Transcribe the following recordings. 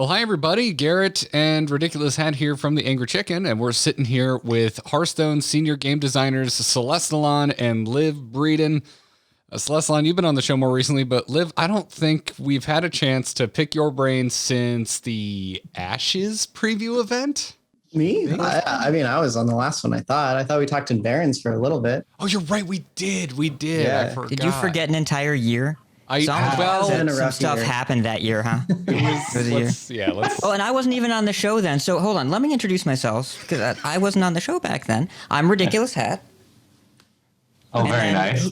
Well, hi, everybody. Garrett and Ridiculous Hat here from the Angry Chicken, and we're sitting here with Hearthstone senior game designers Leslein and Liv Breeden. Leslein, you've been on the show more recently, but Liv, I don't think we've had a chance to pick your brain since the Ashes preview event. Me? I mean, I was on the last one, I thought we talked in Barons for a little bit. Oh, you're right. We did. Yeah. I forgot. Did you forget an entire year? Some stuff happened that year, huh? Let's. Oh, and I wasn't even on the show then. So hold on, let me introduce myself because I wasn't on the show back then. I'm Ridiculous Hat. Oh, very nice.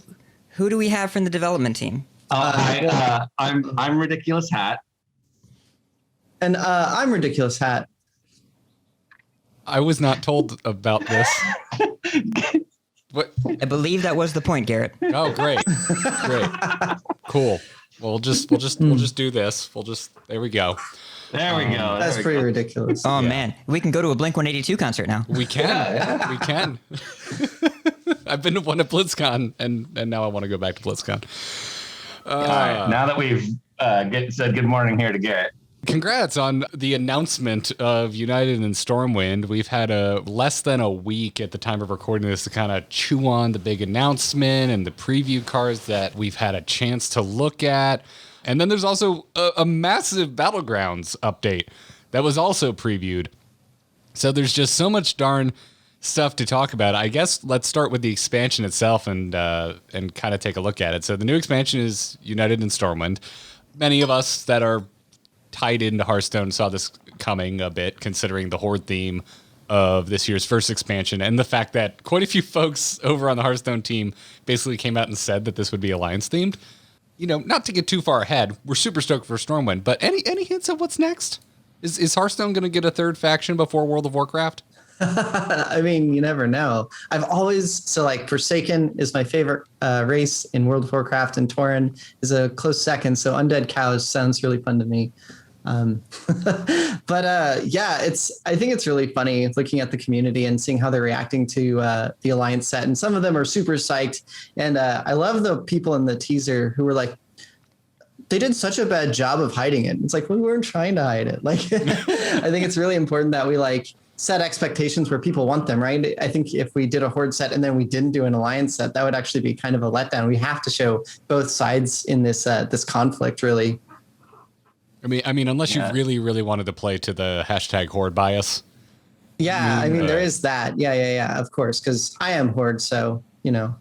Who do we have from the development team? I'm Ridiculous Hat. And I'm Ridiculous Hat. I was not told about this. What? I believe that was the point, Garrett. Oh, great. Cool. We'll just do this. There we go. There we go. That's pretty ridiculous. Oh man, we can go to a Blink-182 concert now. We can. We can. I've been to one at BlizzCon, and now I want to go back to BlizzCon. All right. Now that we've said good morning here to Garrett. Congrats on the announcement of United and Stormwind. We've had less than a week at the time of recording this to kind of chew on the big announcement and the preview cards that we've had a chance to look at. And then there's also a massive Battlegrounds update that was also previewed. So there's just so much darn stuff to talk about. I guess let's start with the expansion itself and kind of take a look at it. So the new expansion is United and Stormwind. Many of us that are tied into Hearthstone saw this coming a bit, considering the Horde theme of this year's first expansion and the fact that quite a few folks over on the Hearthstone team basically came out and said that this would be Alliance themed. You know, not to get too far ahead, we're super stoked for Stormwind, but any hints of what's next? Is Hearthstone going to get a third faction before World of Warcraft? I mean, you never know. Forsaken is my favorite race in World of Warcraft, and Tauren is a close second. So Undead Cows sounds really fun to me. I think it's really funny looking at the community and seeing how they're reacting to the Alliance set. And some of them are super psyched. And I love the people in the teaser who were like, they did such a bad job of hiding it. It's like, we weren't trying to hide it. Like, I think it's really important that we set expectations where people want them, right? I think if we did a Horde set and then we didn't do an Alliance set, that would actually be kind of a letdown. We have to show both sides in this this conflict, really. I mean, unless you really, really wanted to play to the hashtag Horde bias. Yeah, there is that. Yeah, of course, because I am Horde, so, you know.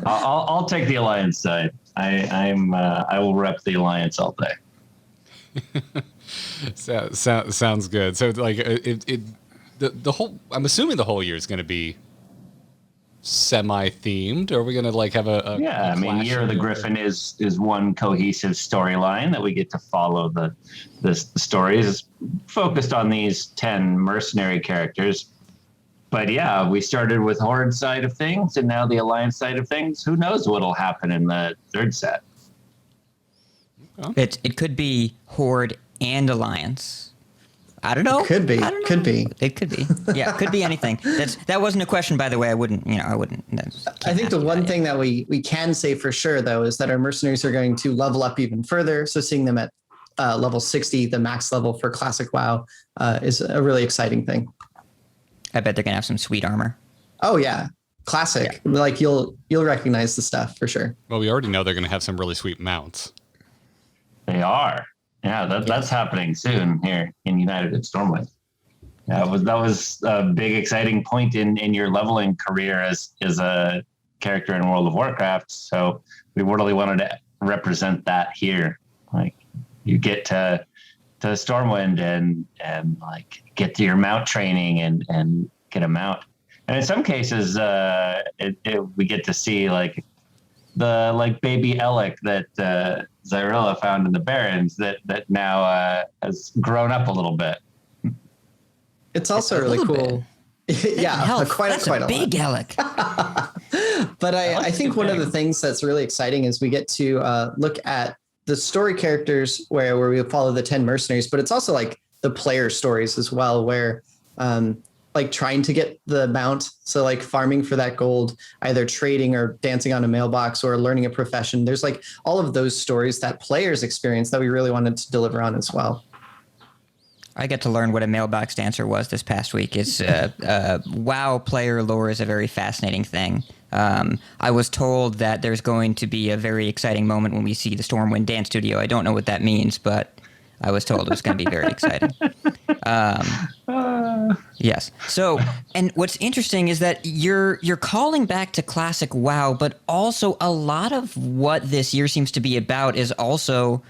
I'll take the Alliance side. I will rep the Alliance all day. Sounds good. So the whole, I'm assuming the whole year is going to be semi-themed. Or are we going to have a Year of the Griffin is one cohesive storyline that we get to follow. The stories focused on these 10 mercenary characters. But yeah, we started with Horde side of things, and now the Alliance side of things. Who knows what'll happen in the third set? It could be Horde and Alliance. I don't know. It could be. Could be. It could be. Yeah, it could be anything. That wasn't a question, by the way. I wouldn't. I think the one thing that we can say for sure, though, is that our mercenaries are going to level up even further. So seeing them at level 60, the max level for Classic WoW, is a really exciting thing. I bet they're gonna have some sweet armor. Oh yeah, Classic. Yeah. You'll recognize the stuff for sure. Well, we already know they're gonna have some really sweet mounts. They are. Yeah, that's happening soon here in United and Stormwind. Yeah, that was a big exciting point in your leveling career as a character in World of Warcraft. So we really wanted to represent that here. Like, you get to Stormwind and get to your mount training and get a mount. And in some cases, we get to see the baby Elec that Zyrilla found in the Barrens that now has grown up a little bit. It's also really cool. Yeah, quite a big Elec. But I think one of the things that's really exciting is we get to look at the story characters where we follow the 10 mercenaries, but it's also the player stories as well, where trying to get the mount. So farming for that gold, either trading or dancing on a mailbox or learning a profession. There's all of those stories that players experience that we really wanted to deliver on as well. I get to learn what a mailbox dancer was this past week. It's WoW player lore is a very fascinating thing. I was told that there's going to be a very exciting moment when we see the Stormwind dance studio. I don't know what that means, but I was told it was going to be very exciting. Yes. So, and what's interesting is that you're calling back to classic WoW, but also a lot of what this year seems to be about is also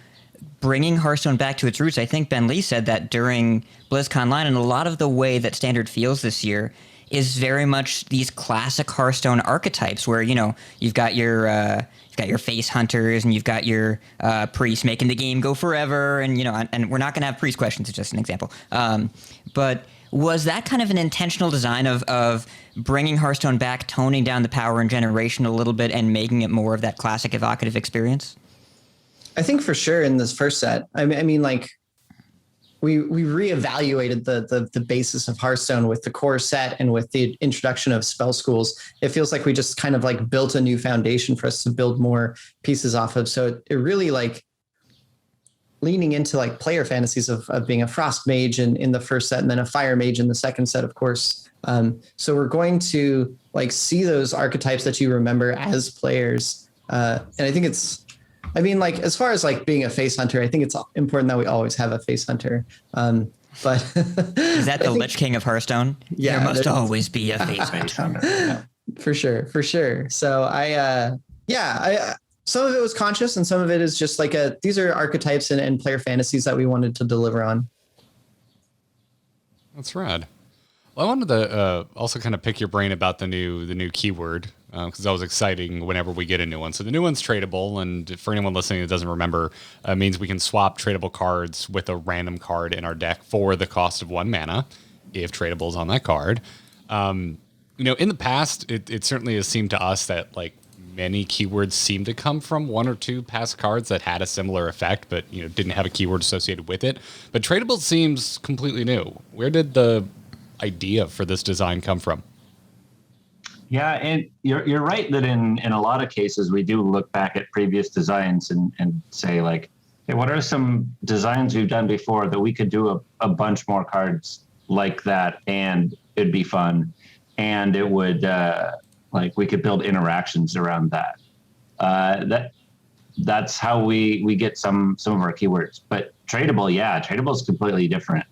bringing Hearthstone back to its roots. I think Ben Lee said that during BlizzCon Line, and a lot of the way that Standard feels this year is very much these classic Hearthstone archetypes where, you know, you've got your face hunters and you've got your priests making the game go forever. And, you know, and we're not going to have priest questions. It's just an example. But was that kind of an intentional design of bringing Hearthstone back, toning down the power and generation a little bit and making it more of that classic evocative experience? I think for sure in this first set, I mean, like we reevaluated the basis of Hearthstone with the core set and with the introduction of spell schools. It feels like we just kind of like built a new foundation for us to build more pieces off of. So it really like leaning into like player fantasies of being a frost mage in the first set and then a fire mage in the second set, of course. So we're going to like see those archetypes that you remember as players. And I think I mean, like, as far as like being a face hunter, I think it's important that we always have a face hunter. But is that the Lich King of Hearthstone? Yeah, there must always be a face hunter. Yeah. For sure. So some of it was conscious and some of it is just like these are archetypes and player fantasies that we wanted to deliver on. That's rad. Well, I wanted to also kind of pick your brain about the new keyword, because that was exciting whenever we get a new one. So the new one's tradable, and for anyone listening that doesn't remember, means we can swap tradable cards with a random card in our deck for the cost of 1 mana, if tradable is on that card. In the past, it certainly has seemed to us that like many keywords seem to come from 1 or 2 past cards that had a similar effect, but didn't have a keyword associated with it. But tradable seems completely new. Where did the idea for this design come from? Yeah, and you're right that in a lot of cases we do look back at previous designs and say like, hey, what are some designs we've done before that we could do a bunch more cards like that and it'd be fun, and it would like we could build interactions around that. That's how we get some of our keywords. But tradable is completely different.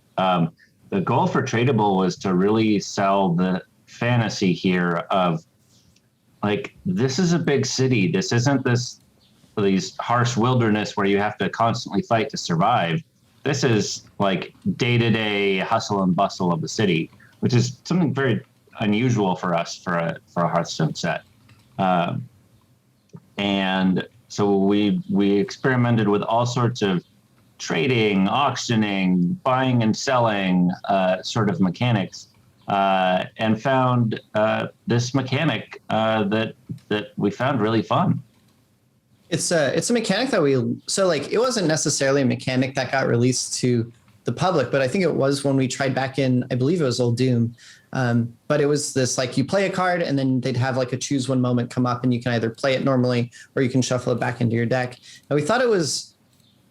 The goal for tradable was to really sell the fantasy here of like, this is a big city. This isn't these harsh wilderness where you have to constantly fight to survive. This is like day-to-day hustle and bustle of the city, which is something very unusual for us for a Hearthstone set. And so we experimented with all sorts of trading, auctioning, buying and selling sort of mechanics, and found this mechanic that we found really fun. It's a mechanic that it wasn't necessarily a mechanic that got released to the public, but I think it was when we tried back in, I believe it was Old Doom. But it was this, like, you play a card and then they'd have like a choose one moment come up and you can either play it normally or you can shuffle it back into your deck. And we thought it was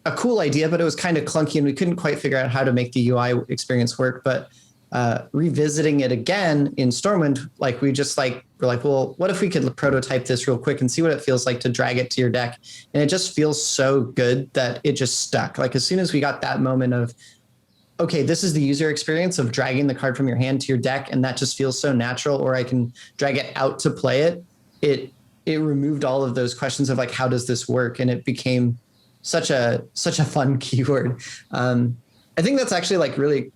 a cool idea, but it was kind of clunky and we couldn't quite figure out how to make the UI experience work. But revisiting it again in Stormwind, like we're like, well, what if we could prototype this real quick and see what it feels like to drag it to your deck? And it just feels so good that it just stuck. Like as soon as we got that moment of, okay, this is the user experience of dragging the card from your hand to your deck, and that just feels so natural, or I can drag it out to play it. It removed all of those questions of like, how does this work? And it became such a fun keyword. I think that's actually like really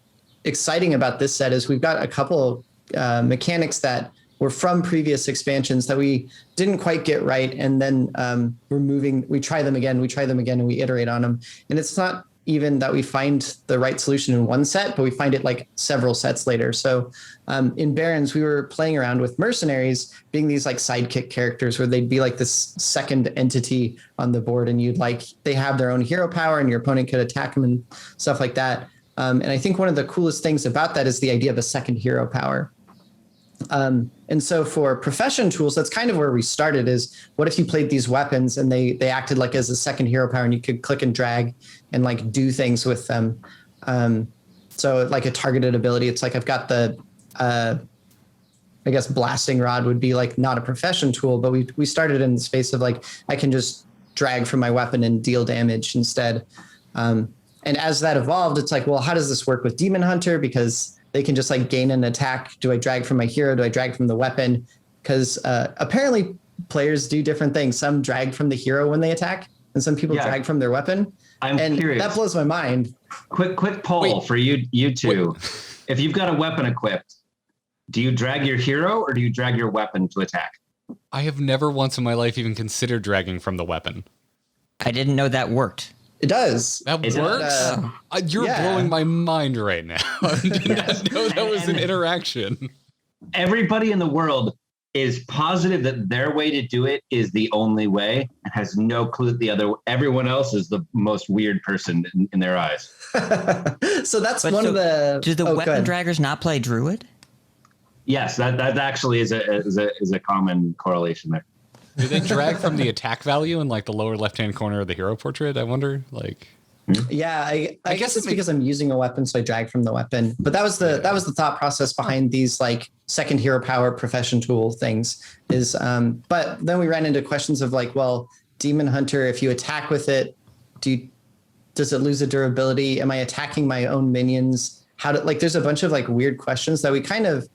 exciting about this set is we've got a couple mechanics that were from previous expansions that we didn't quite get right. And then we try them again, and we iterate on them. And it's not even that we find the right solution in one set, but we find it like several sets later. So in Barons, we were playing around with Mercenaries being these like sidekick characters where they'd be like this second entity on the board, and they have their own hero power and your opponent could attack them and stuff like that. And I think one of the coolest things about that is the idea of a second hero power. And so for profession tools, that's kind of where we started is what if you played these weapons and they acted like as a second hero power and you could click and drag and like do things with them. So like a targeted ability, it's like I've got the, I guess blasting rod would be like not a profession tool, but we started in the space of like, I can just drag from my weapon and deal damage instead. And as that evolved, it's like, well, how does this work with Demon Hunter? Because they can just like gain an attack. Do I drag from my hero? Do I drag from the weapon? Because apparently players do different things. Some drag from the hero when they attack, and some people drag from their weapon. I'm curious. That blows my mind. Quick poll for you two. If you've got a weapon equipped, do you drag your hero or do you drag your weapon to attack? I have never once in my life even considered dragging from the weapon. I didn't know that worked. It does. That works? You're blowing my mind right now. I did not know that was an interaction. Everybody in the world is positive that their way to do it is the only way and has no clue that everyone else is the most weird person in their eyes. So that's of the... Do the weapon draggers not play Druid? Yes, that actually is a common correlation there. Do they drag from the attack value in like the lower left-hand corner of the hero portrait? I wonder. Like, yeah, I guess it's because I'm using a weapon, so I drag from the weapon. But that was the thought process behind these like second hero power profession tool things. Is but then we ran into questions of like, well, Demon Hunter, if you attack with it, does it lose a durability? Am I attacking my own minions? There's a bunch of like weird questions that we kind of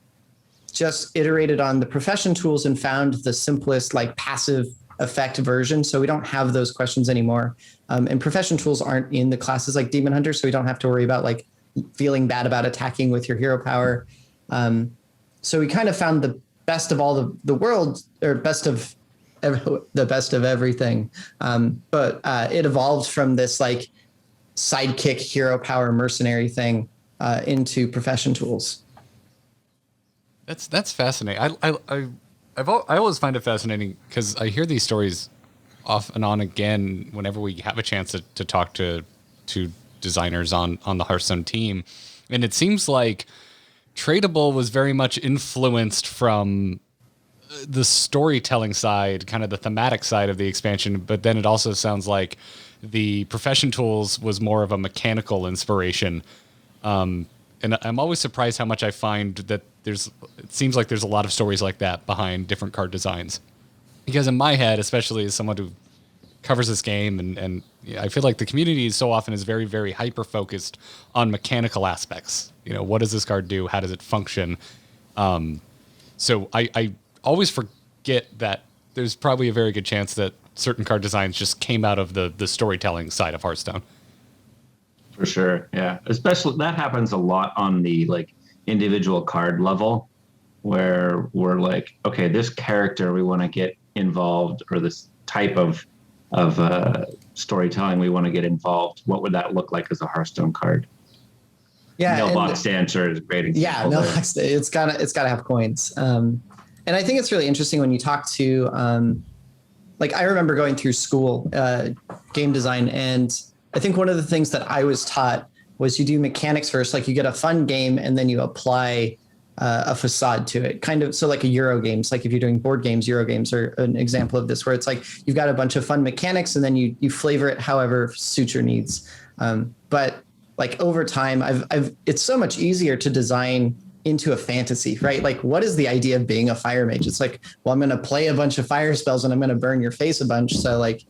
just iterated on the profession tools and found the simplest like passive effect version. So we don't have those questions anymore. And profession tools aren't in the classes like Demon Hunter, so we don't have to worry about like feeling bad about attacking with your hero power. So we kind of found the best of all the world, or the best of everything. But it evolved from this like sidekick hero power mercenary thing into profession tools. That's fascinating. I always find it fascinating because I hear these stories off and on again whenever we have a chance to talk to designers on the Hearthstone team, and it seems like Tradeable was very much influenced from the storytelling side, kind of the thematic side of the expansion, but then it also sounds like the profession tools was more of a mechanical inspiration. And I'm always surprised how much I find that it seems like there's a lot of stories like that behind different card designs. Because in my head, especially as someone who covers this game, and I feel like the community so often is very, very hyper-focused on mechanical aspects. What does this card do? How does it function? So I always forget that there's probably a very good chance that certain card designs just came out of the storytelling side of Hearthstone. For sure, yeah. Especially that happens a lot on the like individual card level, where we're like, okay, this character we want to get involved, or this type of storytelling we want to get involved. What would that look like as a Hearthstone card? Yeah, Mailbox Dancer is a great example. Yeah, Mailbox, it's gotta have coins. And I think it's really interesting when you talk to like I remember going through school game design, and I think one of the things that I was taught was you do mechanics first, like you get a fun game and then you apply a facade to it. Kind of, so like a Euro games, like if you're doing board games, Euro games are an example of this, where it's like you've got a bunch of fun mechanics and then you flavor it however suits your needs. But like over time, it's so much easier to design into a fantasy, right? Like what is the idea of being a fire mage? It's like, well, I'm going to play a bunch of fire spells and I'm going to burn your face a bunch. So like,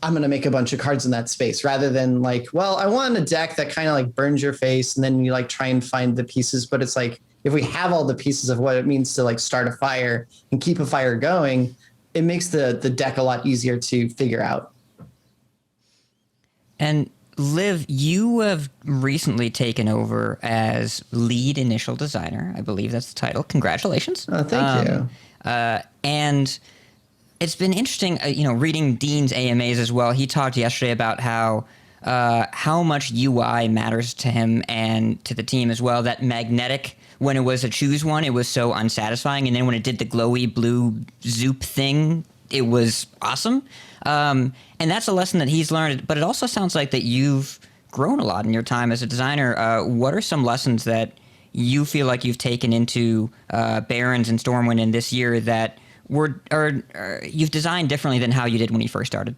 I'm going to make a bunch of cards in that space, rather than like, well, I want a deck that kind of like burns your face and then you like try and find the pieces. But it's like, if we have all the pieces of what it means to like start a fire and keep a fire going, it makes the deck a lot easier to figure out. And Liv, you have recently taken over as lead initial designer. I believe that's the title. Congratulations. Oh, thank you. And it's been interesting, reading Dean's AMAs as well. He talked yesterday about how much UI matters to him and to the team as well. That magnetic, when it was a choose one, it was so unsatisfying. And then when it did the glowy blue zoop thing, it was awesome. And that's a lesson that he's learned. But it also sounds like that you've grown a lot in your time as a designer. What are some lessons that you feel like you've taken into Barons and Stormwind in this year that you've designed differently than how you did when you first started?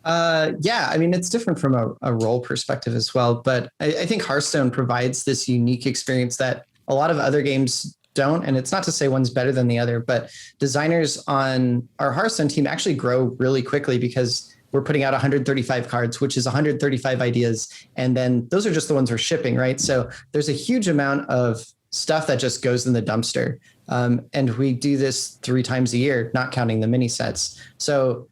Yeah, I mean, it's different from a role perspective as well, but I think Hearthstone provides this unique experience that a lot of other games don't. And it's not to say one's better than the other, but designers on our Hearthstone team actually grow really quickly because we're putting out 135 cards, which is 135 ideas. And then those are just the ones we're shipping, right? So there's a huge amount of stuff that just goes in the dumpster. And we do this 3 times a year, not counting the mini sets. So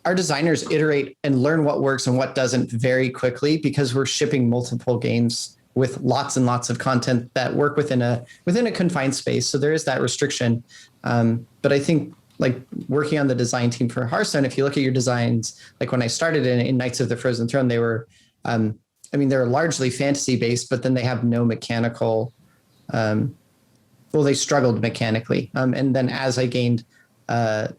our designers iterate and learn what works and what doesn't very quickly because we're shipping multiple games with lots and lots of content that work within a confined space. So there is that restriction. But I think like working on the design team for Hearthstone, if you look at your designs, like when I started in Knights of the Frozen Throne, they were, they're largely fantasy based, but then they have no mechanical, they struggled mechanically. And then as I gained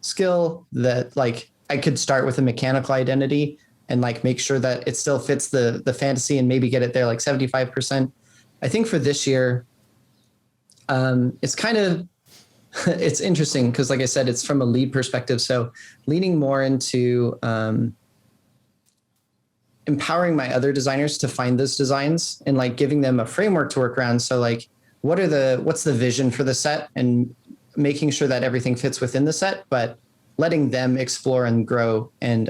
skill that like, I could start with a mechanical identity and like make sure that it still fits the fantasy and maybe get it there like 75%. I think for this year, it's kind of, it's interesting because like I said, it's from a lead perspective. So leaning more into empowering my other designers to find those designs and like giving them a framework to work around. So like, what's the vision for the set and making sure that everything fits within the set, but letting them explore and grow and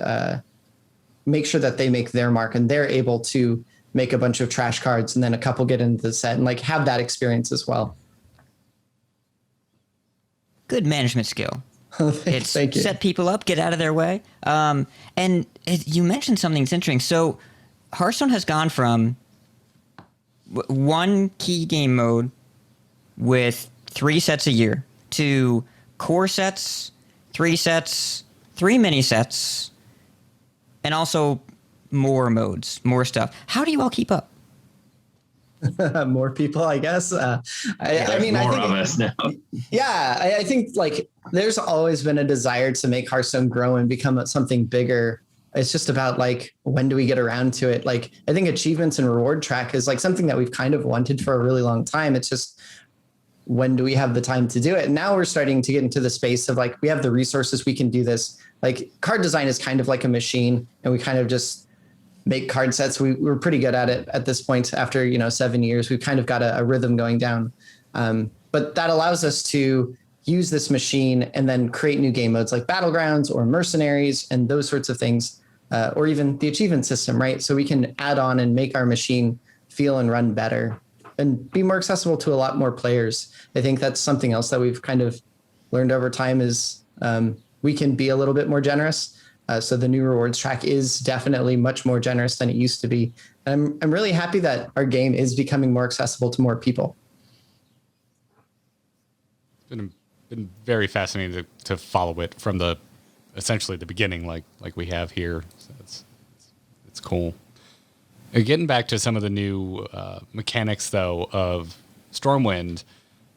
make sure that they make their mark and they're able to make a bunch of trash cards and then a couple get into the set and like have that experience as well. Good management skill. It's Thank you. Set people up, get out of their way. You mentioned something that's interesting. So Hearthstone has gone from one key game mode with 3 sets a year to core sets, 3 sets, 3 mini sets, and also more modes, more stuff. How do you all keep up? More people, I guess. I think of us now. Yeah, I think like there's always been a desire to make Hearthstone grow and become something bigger. It's just about like, when do we get around to it? Like, I think achievements and reward track is like something that we've kind of wanted for a really long time. It's just, when do we have the time to do it? And now we're starting to get into the space of like, we have the resources, we can do this. Like card design is kind of like a machine and we kind of just make card sets. We're pretty good at it at this point after, 7 years, we've kind of got a rhythm going down. But that allows us to use this machine and then create new game modes like Battlegrounds or Mercenaries and those sorts of things, or even the achievement system, right? So we can add on and make our machine feel and run better and be more accessible to a lot more players. I think that's something else that we've kind of learned over time is we can be a little bit more generous. So the new rewards track is definitely much more generous than it used to be. And I'm really happy that our game is becoming more accessible to more people. It's been very fascinating to follow it from essentially the beginning, like we have here. So it's cool. Getting back to some of the new mechanics, though, of Stormwind,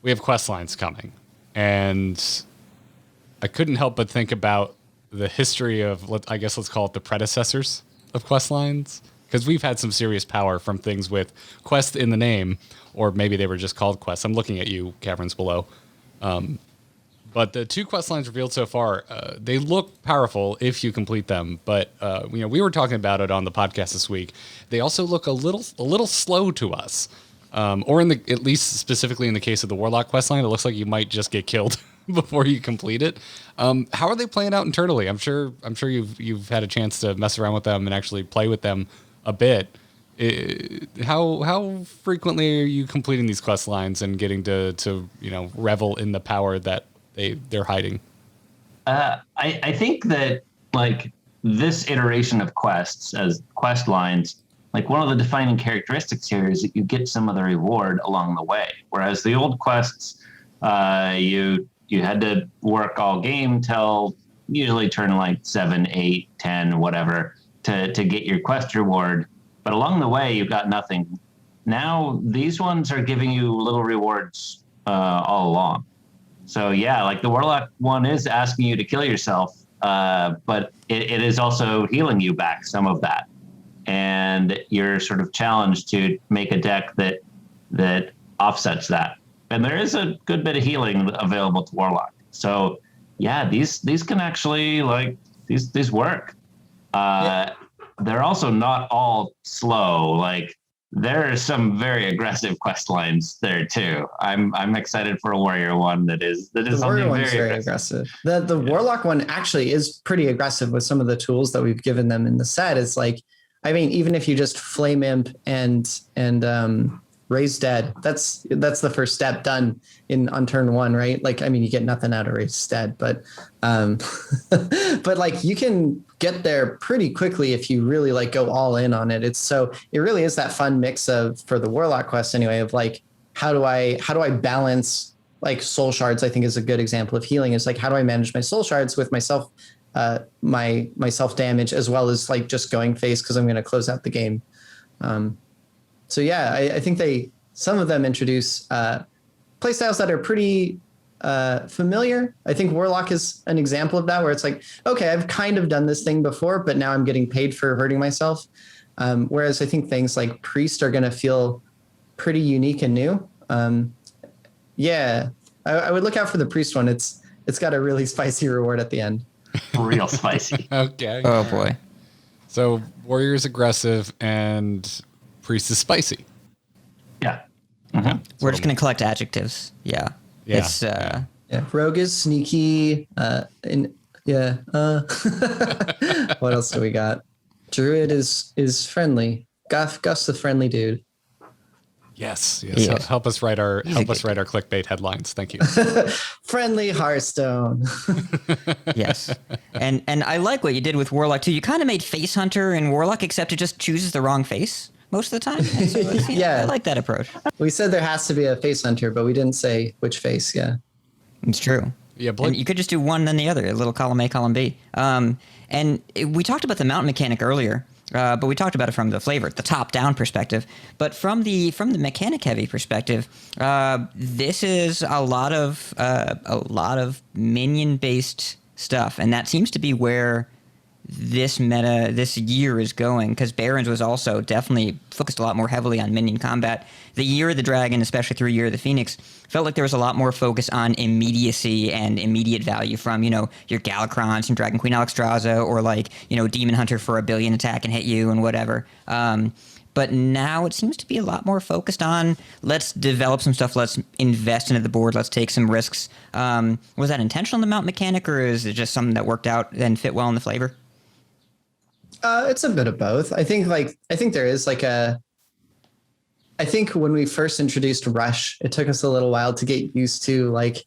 we have quest lines coming. And I couldn't help but think about the history of, let's call it the predecessors of quest lines. Because we've had some serious power from things with quest in the name, or maybe they were just called quests. I'm looking at you, caverns below. But the 2 quest lines revealed so far, they look powerful if you complete them. But we were talking about it on the podcast this week. They also look a little slow to us, or at least specifically in the case of the Warlock quest line, it looks like you might just get killed before you complete it. How are they playing out internally? I'm sure you've had a chance to mess around with them and actually play with them a bit. How frequently are you completing these quest lines and getting to revel in the power that they're hiding? I think that like this iteration of quests as quest lines, like one of the defining characteristics here is that you get some of the reward along the way. Whereas the old quests, you had to work all game till usually turn like 7, 8, 10, whatever to get your quest reward. But along the way, you got nothing. Now these ones are giving you little rewards all along. So yeah, like the Warlock one is asking you to kill yourself, but it is also healing you back some of that. And you're sort of challenged to make a deck that offsets that. And there is a good bit of healing available to Warlock. So yeah, these can actually these work. They're also not all slow. Like there are some very aggressive quest lines there too. I'm excited for a warrior one that is The warrior something one's very aggressive. The warlock one actually is pretty aggressive with some of the tools that we've given them in the set. It's like, I mean, even if you just flame imp and raise dead, that's the first step done on turn one, right? Like, I mean, you get nothing out of raise dead, but but like you can get there pretty quickly if you really like go all in on it. It really is that fun mix of, for the warlock quest anyway, of like, how do I balance, like soul shards, I think is a good example of healing. Is like, how do I manage my soul shards with myself, my self damage, as well as like just going face because I'm going to close out the game. So yeah, I think some of them introduce playstyles that are pretty familiar. I think Warlock is an example of that, where it's like, okay, I've kind of done this thing before, but now I'm getting paid for hurting myself. Whereas I think things like Priest are going to feel pretty unique and new. Yeah, I would look out for the Priest one. It's got a really spicy reward at the end. Real spicy. Okay. Oh boy. So Warrior is aggressive and Priest is spicy. Yeah. Mm-hmm. We're just going to collect adjectives. Yeah. Yeah. It's, Yeah, Rogue is sneaky. What else do we got? Druid is friendly. Gus the friendly dude. Yes. Yeah. Help us write our clickbait headlines. Thank you. Friendly Hearthstone. yes. And I like what you did with Warlock too. You kind of made Face Hunter in Warlock, except it just chooses the wrong face most of the time. And so Yeah. I like that approach. We said there has to be a face hunter, but we didn't say which face. Yeah. It's true. Yeah, and you could just do one then the other, a little column A, column B. We talked about the mount mechanic earlier, but we talked about it from the flavor, the top-down perspective. But from the mechanic-heavy perspective, this is a lot of minion-based stuff, and that seems to be where this year is going, because Barons was also definitely focused a lot more heavily on minion combat. The Year of the Dragon, especially through Year of the Phoenix, felt like there was a lot more focus on immediacy and immediate value from, your Galacrons and Dragon Queen Alexstrasza, or like, Demon Hunter for a billion attack and hit you and whatever. But now it seems to be a lot more focused on, let's develop some stuff, let's invest into the board, let's take some risks. Was that intentional in the mount mechanic, or is it just something that worked out and fit well in the flavor? It's a bit of both. I think there is I think when we first introduced Rush, it took us a little while to get used to like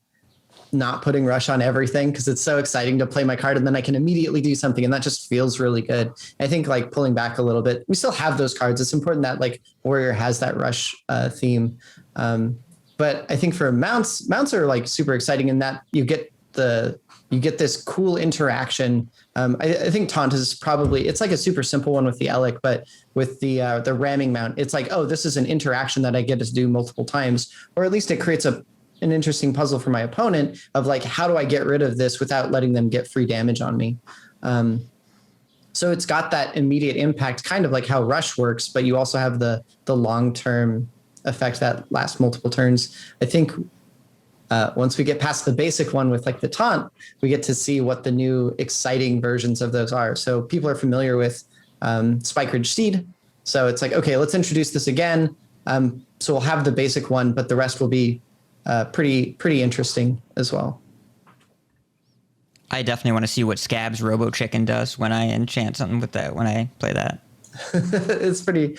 not putting Rush on everything, because it's so exciting to play my card and then I can immediately do something, and that just feels really good. I think like pulling back a little bit, we still have those cards. It's important that like Warrior has that Rush theme. But I think for mounts are like super exciting in that you get this cool interaction. I think Taunt is probably, it's like a super simple one with the Elec, but with the ramming mount, it's like, oh, this is an interaction that I get to do multiple times, or at least it creates an interesting puzzle for my opponent of like, how do I get rid of this without letting them get free damage on me? So it's got that immediate impact, kind of like how Rush works, but you also have the long-term effect that lasts multiple turns. I think once we get past the basic one with like the Taunt, we get to see what the new exciting versions of those are. So people are familiar with Spike Ridge Steed. So it's like, okay, let's introduce this again. So we'll have the basic one, but the rest will be pretty interesting as well. I definitely want to see what Scab's Robo Chicken does when I enchant something with that, when I play that. It's pretty...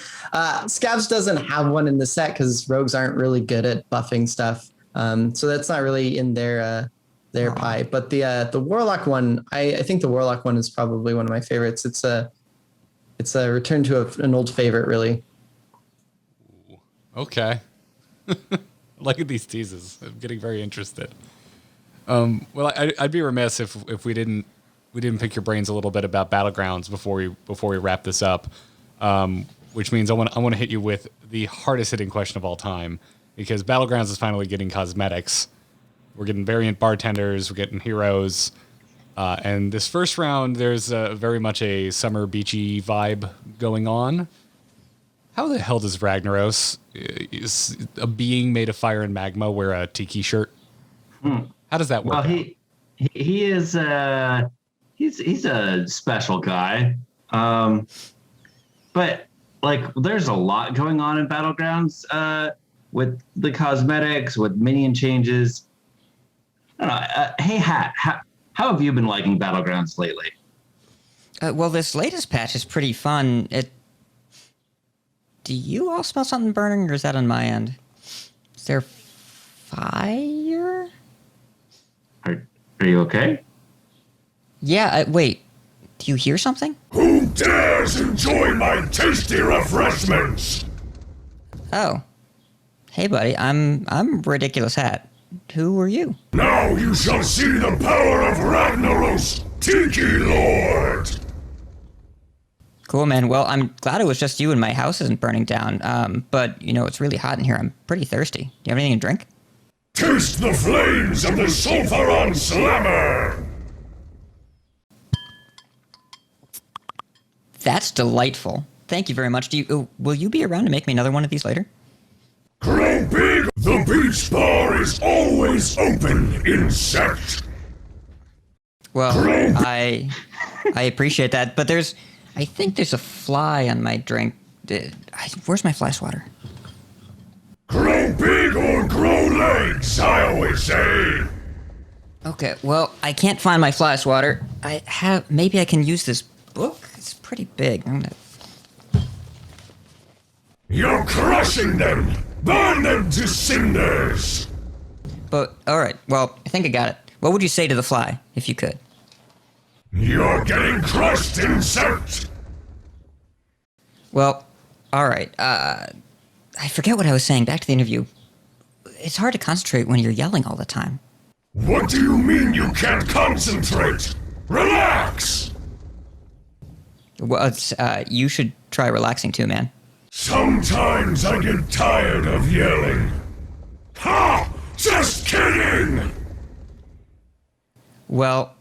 Scabs doesn't have one in the set because rogues aren't really good at buffing stuff. So that's not really in their pie. But the Warlock one, I think the Warlock one is probably one of my favorites. It's a return to an old favorite, really. Okay. Look at these teases. I'm getting very interested. Well, I'd be remiss if we didn't pick your brains a little bit about Battlegrounds before we wrap this up. Which means I want to hit you with the hardest hitting question of all time. Because Battlegrounds is finally getting cosmetics. We're getting variant bartenders, we're getting heroes. And this first round, there's very much a summer beachy vibe going on. How the hell does Ragnaros, is a being made of fire and magma, wear a Tiki shirt? How does that work? Well, he is he's a special guy. But like, there's a lot going on in Battlegrounds with the cosmetics, with minion changes. I don't know. Hey, Hat, how have you been liking Battlegrounds lately? Well, this latest patch is pretty fun. Do you all smell something burning, or is that on my end? Is there fire? Are you okay? Yeah, wait. Do you hear something? Who dares enjoy my tasty refreshments? Oh. Hey, buddy. I'm Ridiculous Hat. Who are you? Now you shall see the power of Ragnaros, Tiki Lord! Cool, man. Well, I'm glad it was just you and my house isn't burning down. But, it's really hot in here. I'm pretty thirsty. Do you have anything to drink? Taste the flames of the Sulfuron Slammer! That's delightful. Thank you very much. Will you be around to make me another one of these later? Grow big! The beach bar is always open, insect! Well, I appreciate that, but I think there's a fly on my drink. Where's my fly swatter? Grow big or grow legs, I always say! Okay, well, I can't find my fly swatter. Maybe I can use this book? It's pretty big. You're crushing them! Burn them to cinders! But, alright, well, I think I got it. What would you say to the fly, if you could? You're getting crushed, insect! Well, alright, I forget what I was saying. Back to the interview. It's hard to concentrate when you're yelling all the time. What do you mean you can't concentrate? Relax! Well, you should try relaxing too, man. Sometimes I get tired of yelling. Ha! Just kidding! Well,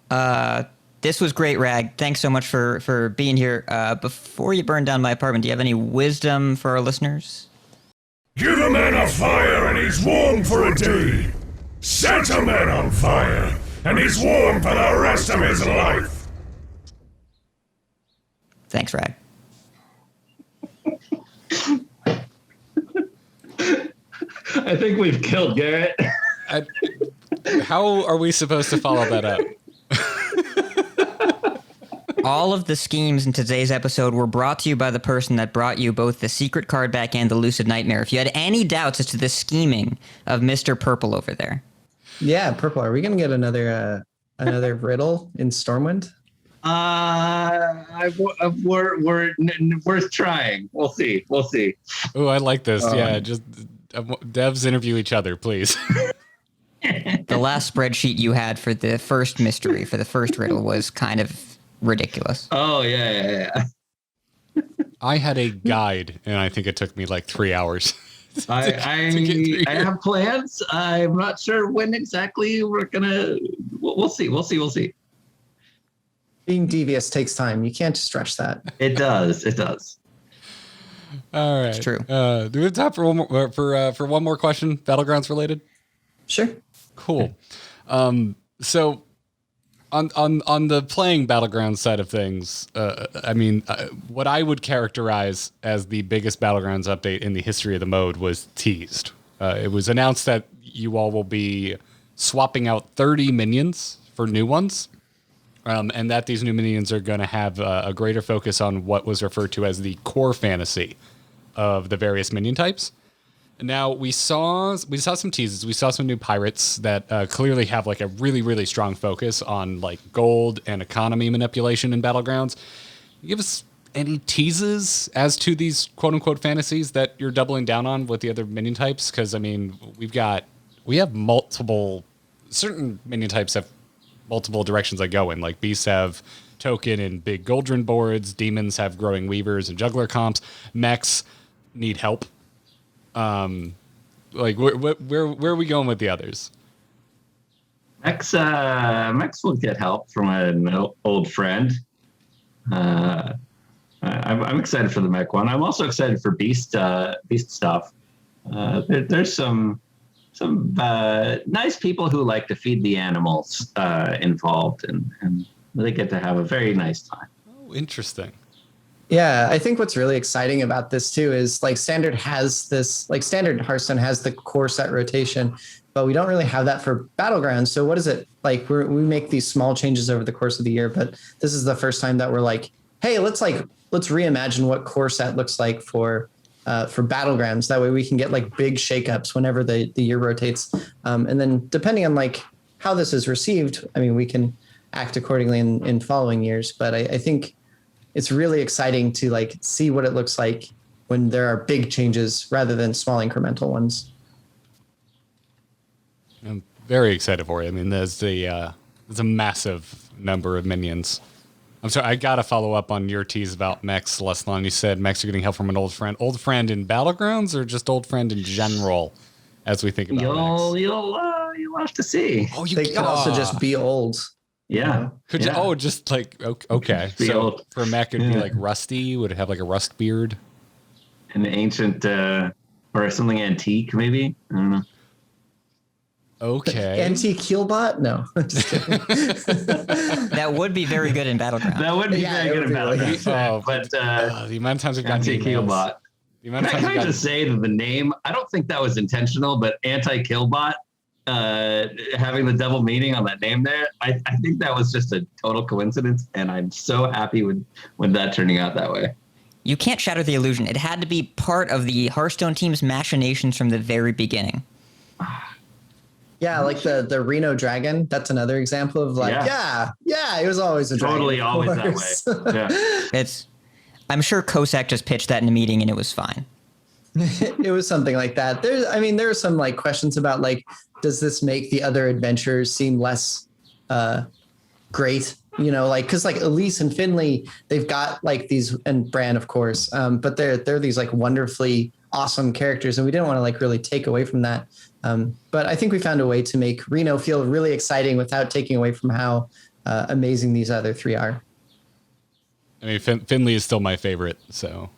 this was great, Rag. Thanks so much for being here. Before you burn down my apartment, do you have any wisdom for our listeners? Give a man a fire and he's warm for a day. Set a man on fire and he's warm for the rest of his life. Thanks, Rag. I think we've killed Garrett. How are we supposed to follow that up? All of the schemes in today's episode were brought to you by the person that brought you both the secret card back and the lucid nightmare. If you had any doubts as to the scheming of Mr. Purple over there. Yeah, Purple. Are we gonna get another riddle in Stormwind? We're trying. We'll see. Oh, I like this. Yeah, just devs interview each other, please. The last spreadsheet you had for the first mystery, for the first riddle, was kind of ridiculous. Oh, yeah. I had a guide, and I think it took me like 3 hours. I have plans. I'm not sure when exactly we're gonna. We'll see. Being devious takes time. You can't just rush that. It does. All right, It's true. Do we have time for one more for one more question, Battlegrounds related? Sure. Cool. So on the playing Battlegrounds side of things, what I would characterize as the biggest Battlegrounds update in the history of the mode was teased. It was announced that you all will be swapping out 30 minions for new ones, and that these new minions are going to have a greater focus on what was referred to as the core fantasy of the various minion types. Now, we saw some teases. We saw some new pirates that clearly have like a really, really strong focus on like gold and economy manipulation in Battlegrounds. Give us any teases as to these quote unquote fantasies that you're doubling down on with the other minion types? Because I mean, we have multiple, certain minion types have multiple directions they go in. Like beasts have token and big Goldrin boards. Demons have growing weavers and juggler comps. Mechs need help. Like where are we going with the others? Max will get help from an old friend. I'm excited for the mech one. I'm also excited for beast stuff. There's some nice people who like to feed the animals involved, and they get to have a very nice time. Oh, interesting. Yeah, I think what's really exciting about this too is like standard Hearthstone has the core set rotation, but we don't really have that for Battlegrounds. So what is it like? We make these small changes over the course of the year, but this is the first time that we're like, hey, let's reimagine what core set looks like for Battlegrounds. That way we can get like big shakeups whenever the year rotates, and then depending on like how this is received, I mean, we can act accordingly in following years. But I think it's really exciting to like see what it looks like when there are big changes rather than small incremental ones. I'm very excited for you. I mean, there's a massive number of minions. I'm sorry, I gotta follow up on your tease about Mex, Leslein. You said Mex are getting help from an old friend. Old friend in Battlegrounds or just old friend in general as we think about Mex? You'll have to see. Oh, They could also just be old. Yeah. Could you? Oh, just like okay. Be So old. for Mech, it'd be like Rusty. Would it have like a rust beard? An ancient or something antique, maybe. I don't know. Okay. Antique Keelbot? No, just kidding. That would be very good in Battleground. That would be Yeah, very it good in would be really Battlegrounds. But the amount of times we've gotten antique emails. Killbot. The amount of Can times I we've gotten just say that the name, I don't think that was intentional, but anti-Killbot, having the double meaning on that name there, I think that was just a total coincidence, and I'm so happy with that turning out that way. You can't shatter the illusion. It had to be part of the Hearthstone team's machinations from the very beginning. Yeah, like the Reno Dragon. That's another example of like, yeah, it was always a dragon. Totally of always course. that way. Yeah. I'm sure Cossack just pitched that in a meeting and it was fine. It was something like that. There are some like questions about like, does this make the other adventurers seem less great? You know, like because like Elise and Finley, they've got like these, and Bran, of course, but they're these like wonderfully awesome characters, and we didn't want to like really take away from that. But I think we found a way to make Reno feel really exciting without taking away from how amazing these other three are. I mean, Finley is still my favorite, so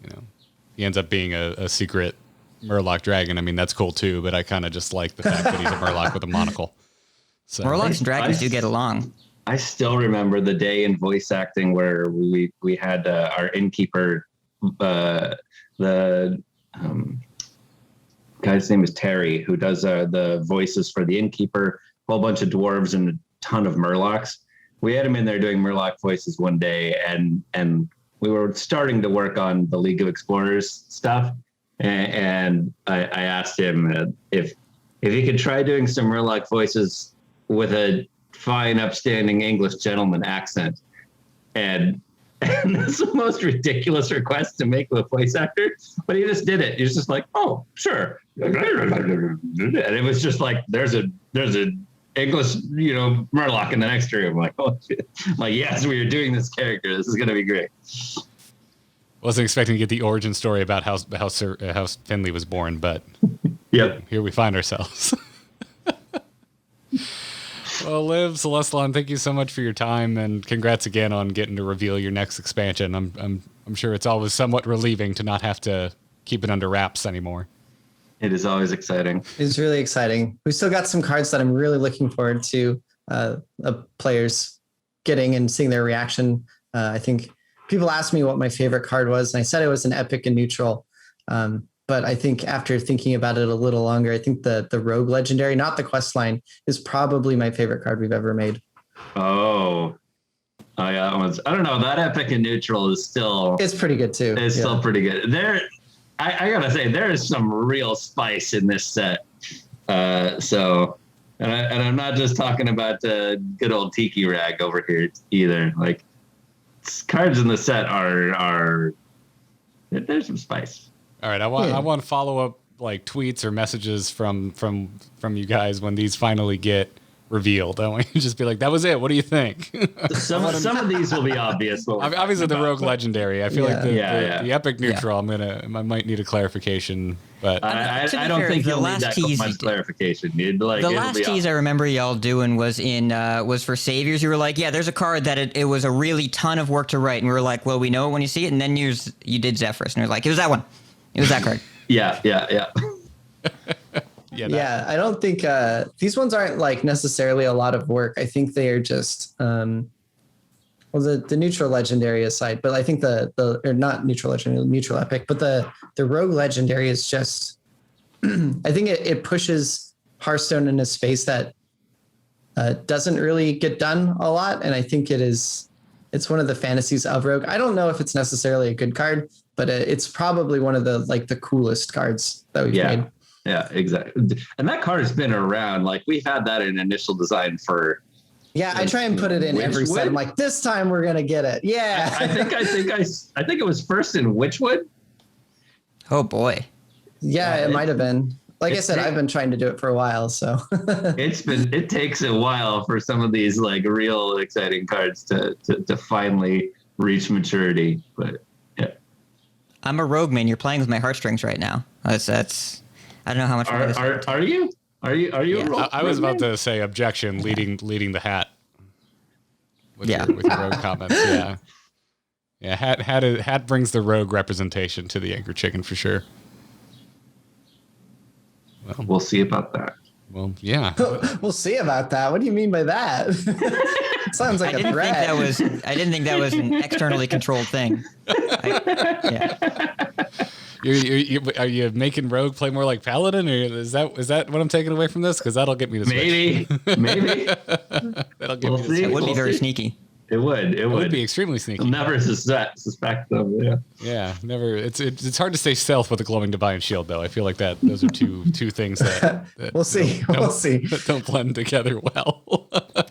you know, he ends up being a secret Murloc dragon. I mean, that's cool too, but I kind of just like the fact that he's a Murloc with a monocle. So Murlocs and dragons do get along. I still remember the day in voice acting where we had our innkeeper, the guy's name is Terry, who does the voices for the innkeeper, a whole bunch of dwarves and a ton of Murlocs. We had him in there doing Murloc voices one day, and we were starting to work on the League of Explorers stuff. And I asked him if he could try doing some Murloc voices with a fine, upstanding English gentleman accent. And that's the most ridiculous request to make with a voice actor, but he just did it. He was just like, "Oh, sure," and it was just like, "There's a English, Murloc in the next room." I'm like, "Oh shit!" I'm like, yes, we are doing this character. This is gonna be great. Wasn't expecting to get the origin story about how Finley was born, but Yep. here we find ourselves. Well, Liv, Celestalon, thank you so much for your time, and congrats again on getting to reveal your next expansion. I'm sure it's always somewhat relieving to not have to keep it under wraps anymore. It is always exciting. It's really exciting. We still got some cards that I'm really looking forward to players getting and seeing their reaction. I think people asked me what my favorite card was, and I said it was an epic and neutral. But I think after thinking about it a little longer, I think the Rogue Legendary, not the quest line, is probably my favorite card we've ever made. Oh yeah, that was, I don't know. That epic and neutral is still, It's pretty good too. it's still pretty good. I gotta say, there is some real spice in this set. And I'm not just talking about the good old Tiki rag over here either. Like, cards in the set are there's some spice. All right, I want follow up like tweets or messages from you guys when these finally get revealed. I want you to just be like, "That was it. What do you think?" Some of these will be obvious. Obviously, the Rogue Legendary. I feel like the epic neutral. Yeah. I might need a clarification, but I To be don't fair, think the you'll need last that tease much clarification. The last tease I remember y'all doing was was for Saviors. You were like, "Yeah, there's a card that it was a really ton of work to write," and we were like, "Well, we know it when you see it." And then you did Zephyrus, and we were like, "It was that one. It was that card." Yeah. Yeah, I don't think these ones aren't like necessarily a lot of work. I think they are just Well, the neutral legendary aside, but I think or not neutral legendary, neutral epic, but the rogue legendary is just, I think it pushes Hearthstone in a space that doesn't really get done a lot. And I think it's one of the fantasies of rogue. I don't know if it's necessarily a good card, but it's probably one of the coolest cards that we've made. Yeah, exactly. And that card has been around. Like we've had that in initial design for. Yeah, I try and put it in every set. I'm like, this time we're gonna get it. Yeah. I think it was first in Witchwood. Oh boy. Yeah, it might have been. Like I said, I've been trying to do it for a while, so it takes a while for some of these like real exciting cards to finally reach maturity. But yeah. I'm a rogue man. You're playing with my heartstrings right now. That's I don't know how much more are you? Are you Yeah. a rogue? I was about to say objection, leading the hat. With Yeah. your rogue comments. Yeah. Yeah, hat brings the rogue representation to the Anchor Chicken for sure. Well, We'll see about that. Well, yeah. we'll see about that. What do you mean by that? It sounds like a threat. I didn't think that was an externally controlled thing. Are you making rogue play more like paladin, or is that what I'm taking away from this? Because that'll get me to switch. Maybe. That'll get We'll me to see. switch. It would be very see. sneaky. It would. It would be extremely sneaky. You'll never suspect them. Yeah. Yeah, never. It's hard to stay stealth with a glowing divine shield, though. I feel like those are two things that We'll see. We'll see. that don't blend together well.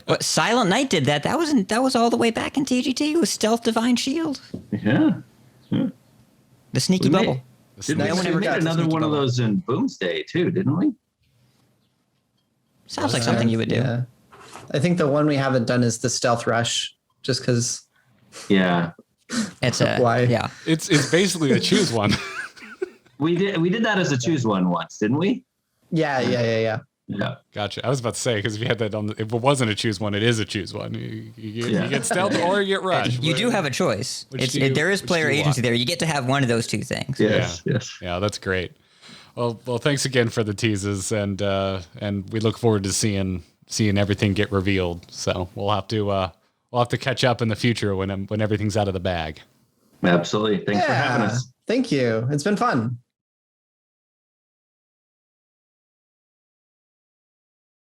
But Silent Knight did that. That was all the way back in TGT. It was Stealth Divine Shield. Yeah. The sneaky We made- bubble. Did No we one we ever made got to another sneaky one of bubble. those in Boomsday too, didn't we? Sounds like something you would do. Yeah. I think the one we haven't done is the stealth rush, just because. Yeah. It's Why? yeah. It's basically a choose one. We did that as a choose one once, didn't we? Yeah. Yeah. Gotcha. I was about to say, because if you had that if it wasn't a choose one, it is a choose one. You get stealth or you get rush. You do have a choice. There is which player do you agency want? there. You get to have one of those two things. Yes. Yeah. Yes. Yeah, that's great. Well, thanks again for the teases, and we look forward to seeing everything get revealed. So we'll have to catch up in the future when everything's out of the bag. Absolutely. Thanks for having us. Thank you. It's been fun.